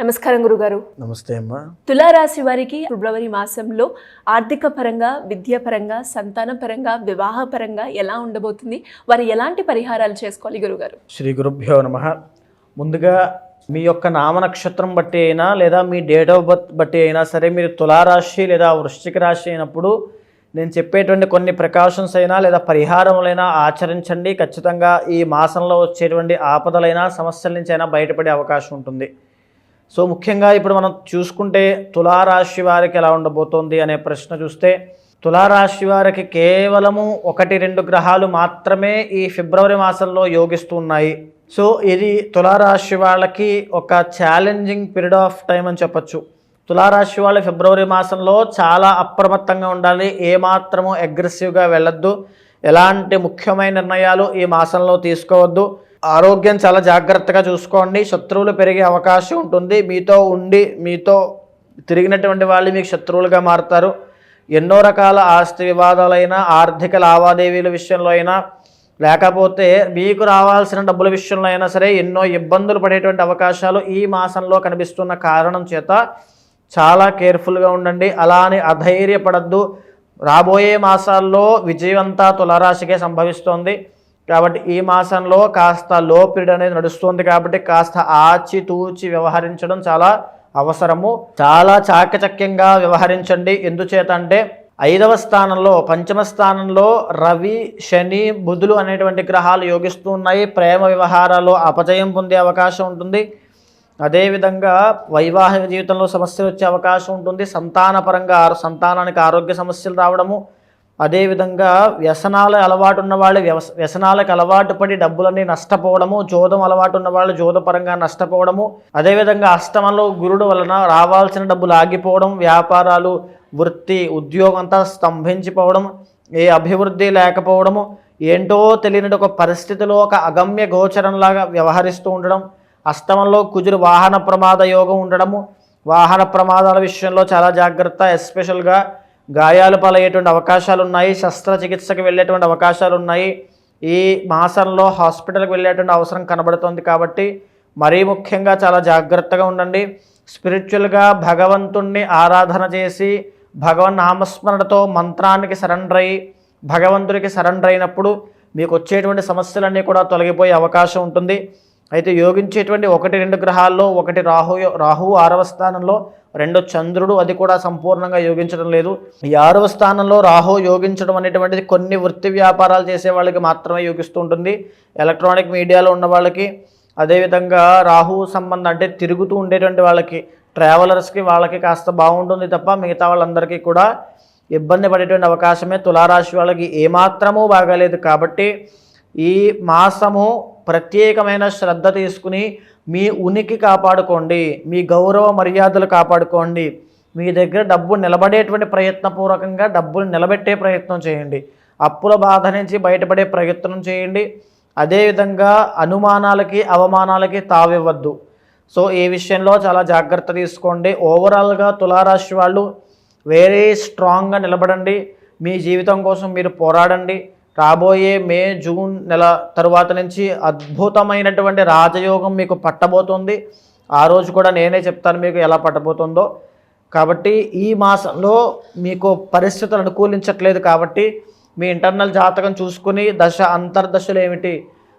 నమస్కారం గురుగారు. నమస్తే అమ్మా. తులారాశి వారికి ఫిబ్రవరి మాసంలో ఆర్థిక పరంగా, విద్యాపరంగా, సంతాన పరంగా, వివాహ పరంగా ఎలా ఉండబోతుంది? వారు ఎలాంటి పరిహారాలు చేసుకోవాలి గురుగారు? శ్రీ గురుభ్యో నమః. ముందుగా మీ యొక్క నామ నక్షత్రం బట్టి అయినా లేదా మీ డేట్ ఆఫ్ బర్త్ బట్టి అయినా సరే మీరు తులారాశి లేదా వృశ్చిక రాశి అయినప్పుడు నేను చెప్పేటువంటి కొన్ని ప్రికాషన్స్ అయినా లేదా పరిహారములైనా ఆచరించండి. ఖచ్చితంగా ఈ మాసంలో వచ్చేటువంటి ఆపదలైనా సమస్యల నుంచి అయినా బయటపడే అవకాశం ఉంటుంది. సో ముఖ్యంగా ఇప్పుడు మనం చూసుకుంటే తులారాశి వారికి ఎలా ఉండబోతోంది అనే ప్రశ్న చూస్తే, తులారాశి వారికి కేవలము 1-2 గ్రహాలు మాత్రమే ఈ ఫిబ్రవరి మాసంలో యోగిస్తూ ఉన్నాయి. సో ఇది తులారాశి వాళ్ళకి ఒక ఛాలెంజింగ్ పీరియడ్ ఆఫ్ టైం అని చెప్పచ్చు. తులారాశి వాళ్ళు ఫిబ్రవరి మాసంలో చాలా అప్రమత్తంగా ఉండాలి. ఏమాత్రము అగ్రెసివ్గా వెళ్ళొద్దు. ఎలాంటి ముఖ్యమైన నిర్ణయాలు ఈ మాసంలో తీసుకోవద్దు. ఆరోగ్యం చాలా జాగ్రత్తగా చూసుకోండి. శత్రువులు పెరిగే అవకాశం ఉంటుంది. మీతో తిరిగినటువంటి వాళ్ళు మీకు శత్రువులుగా మారుతారు. ఎన్నో రకాల ఆస్తి వివాదాలైనా, ఆర్థిక లావాదేవీల విషయంలో అయినా, లేకపోతే మీకు రావాల్సిన డబ్బుల విషయంలో అయినా సరే ఎన్నో ఇబ్బందులు పడేటువంటి అవకాశాలు ఈ మాసంలో కనిపిస్తున్న కారణం చేత చాలా కేర్ఫుల్గా ఉండండి. అలానే అధైర్యపడద్దు. రాబోయే మాసాల్లో విజయవంతా తులారాశికే సంభవిస్తోంది. కాబట్టి ఈ మాసంలో కాస్త లో పీరియడ్ అనేది నడుస్తుంది. కాబట్టి కాస్త ఆచితూచి వ్యవహరించడం చాలా అవసరము. చాలా చాకచక్యంగా వ్యవహరించండి. ఎందుచేత అంటే 5వ స్థానంలో, పంచమ స్థానంలో రవి, శని, బుధులు అనేటువంటి గ్రహాలు యోగిస్తూ ఉన్నాయి. ప్రేమ వ్యవహారాల్లో అపజయం పొందే అవకాశం ఉంటుంది. అదేవిధంగా వైవాహిక జీవితంలో సమస్యలు వచ్చే అవకాశం ఉంటుంది. సంతానానికి ఆరోగ్య సమస్యలు రావడము, అదేవిధంగా వ్యసనాల అలవాటు ఉన్న వాళ్ళు వ్యసనాలకు అలవాటు పడి డబ్బులన్నీ నష్టపోవడము, జోదం అలవాటు ఉన్న వాళ్ళు జోదపరంగా నష్టపోవడము, అదేవిధంగా అష్టమంలో గురుడు వలన రావాల్సిన డబ్బులు ఆగిపోవడం, వ్యాపారాలు, వృత్తి, ఉద్యోగం అంతా స్తంభించిపోవడం, ఏ అభివృద్ధి లేకపోవడము, ఏంటో తెలియని ఒక పరిస్థితిలో ఒక అగమ్య గోచరంలాగా వ్యవహరిస్తూ ఉండడం, అష్టమంలో కుజుడు వాహన ప్రమాద యోగం ఉండడము, వాహన ప్రమాదాల విషయంలో చాలా జాగ్రత్త. ఎస్పెషల్గా గాయాలు పాలయ్యేటువంటి అవకాశాలు ఉన్నాయి. శస్త్రచికిత్సకు వెళ్ళేటువంటి అవకాశాలు ఉన్నాయి. ఈ మాసంలో హాస్పిటల్కి వెళ్ళేటువంటి అవసరం కనబడుతుంది. కాబట్టి మరీ ముఖ్యంగా చాలా జాగ్రత్తగా ఉండండి. స్పిరిచువల్గా భగవంతుణ్ణి ఆరాధన చేసి భగవన్ నామస్మరణతో మంత్రానికి సరెండర్ అయ్యి భగవంతుడికి సరెండర్ అయినప్పుడు మీకు వచ్చేటువంటి సమస్యలన్నీ కూడా తొలగిపోయే అవకాశం ఉంటుంది. అయితే యోగించేటువంటి 1-2 గ్రహాల్లో ఒకటి రాహువు 6వ స్థానంలో, 2 చంద్రుడు, అది కూడా సంపూర్ణంగా యోగించడం లేదు. ఈ 6వ స్థానంలో రాహు యోగించడం అనేటువంటిది కొన్ని వృత్తి వ్యాపారాలు చేసే వాళ్ళకి మాత్రమే యోగిస్తూ ఉంటుంది. ఎలక్ట్రానిక్ మీడియాలో ఉన్న వాళ్ళకి, అదేవిధంగా రాహు సంబంధం అంటే తిరుగుతూ ఉండేటువంటి వాళ్ళకి, ట్రావెలర్స్కి, వాళ్ళకి కాస్త బాగుంటుంది తప్ప మిగతా వాళ్ళందరికీ కూడా ఇబ్బంది పడేటువంటి అవకాశమే. తులారాశి వాళ్ళకి ఏమాత్రమూ బాగాలేదు. కాబట్టి ఈ మాసము ప్రత్యేకమైన శ్రద్ధ తీసుకుని మీ ఉనికి కాపాడుకోండి, మీ గౌరవ మర్యాదలు కాపాడుకోండి. మీ దగ్గర డబ్బు నిలబడేటువంటి ప్రయత్నపూర్వకంగా డబ్బులు నిలబెట్టే ప్రయత్నం చేయండి. అప్పుల బాధ నుంచి బయటపడే ప్రయత్నం చేయండి. అదేవిధంగా అనుమానాలకి, అవమానాలకి తావివ్వద్దు. సో ఈ విషయంలో చాలా జాగ్రత్త తీసుకోండి. ఓవరాల్గా తులారాశి వాళ్ళు వెరీ స్ట్రాంగ్గా నిలబడండి. మీ జీవితం కోసం మీరు పోరాడండి. రాబోయే మే, జూన్ నెల తరువాత నుంచి అద్భుతమైనటువంటి రాజయోగం మీకు పట్టబోతుంది. ఆ రోజు కూడా నేనే చెప్తాను మీకు ఎలా పట్టబోతుందో. కాబట్టి ఈ మాసంలో మీకు పరిస్థితులు అనుకూలించట్లేదు. కాబట్టి మీ ఇంటర్నల్ జాతకం చూసుకుని అంతర్దశలు ఏమిటి,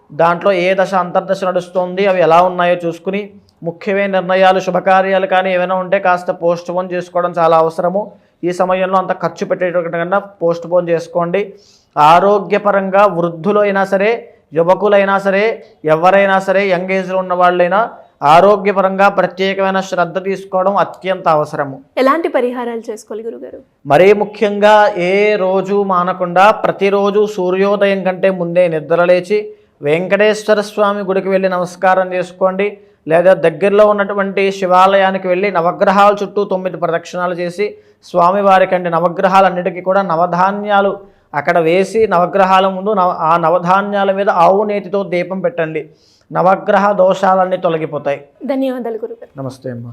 దాంట్లో ఏ దశ అంతర్దశ నడుస్తుంది, అవి ఎలా ఉన్నాయో చూసుకుని ముఖ్యమైన నిర్ణయాలు, శుభకార్యాలు కానీ ఏమైనా ఉంటే కాస్త పోస్ట్ పోన్ చేసుకోవడం చాలా అవసరము. ఈ సమయంలో అంత ఖర్చు పెట్టేటకన్నా పోస్ట్ పోన్ చేసుకోండి. ఆరోగ్యపరంగా వృద్ధులు అయినా సరే, యువకులైనా సరే, ఎవరైనా సరే, యంగ్ ఏజ్లో ఉన్న వాళ్ళైనా ఆరోగ్యపరంగా ప్రత్యేకమైన శ్రద్ధ తీసుకోవడం అత్యంత అవసరము. ఎలాంటి పరిహారాలు చేసుకోవాలి గురుగారు? మరీ ముఖ్యంగా ఏ రోజు మానకుండా ప్రతిరోజు సూర్యోదయం కంటే ముందే నిద్రలేచి వెంకటేశ్వర స్వామి గుడికి వెళ్ళి నమస్కారం చేసుకోండి. లేదా దగ్గరలో ఉన్నటువంటి శివాలయానికి వెళ్ళి నవగ్రహాల చుట్టూ 9 ప్రదక్షిణాలు చేసి స్వామివారికి అంటే నవగ్రహాలన్నిటికీ కూడా నవధాన్యాలు అక్కడ వేసి నవగ్రహాల ముందు ఆ నవధాన్యాల మీద ఆవు నేతితో దీపం పెట్టండి. నవగ్రహ దోషాలన్నీ తొలగిపోతాయి. ధన్యవాదాలు గురుగారు. నమస్తే అమ్మా.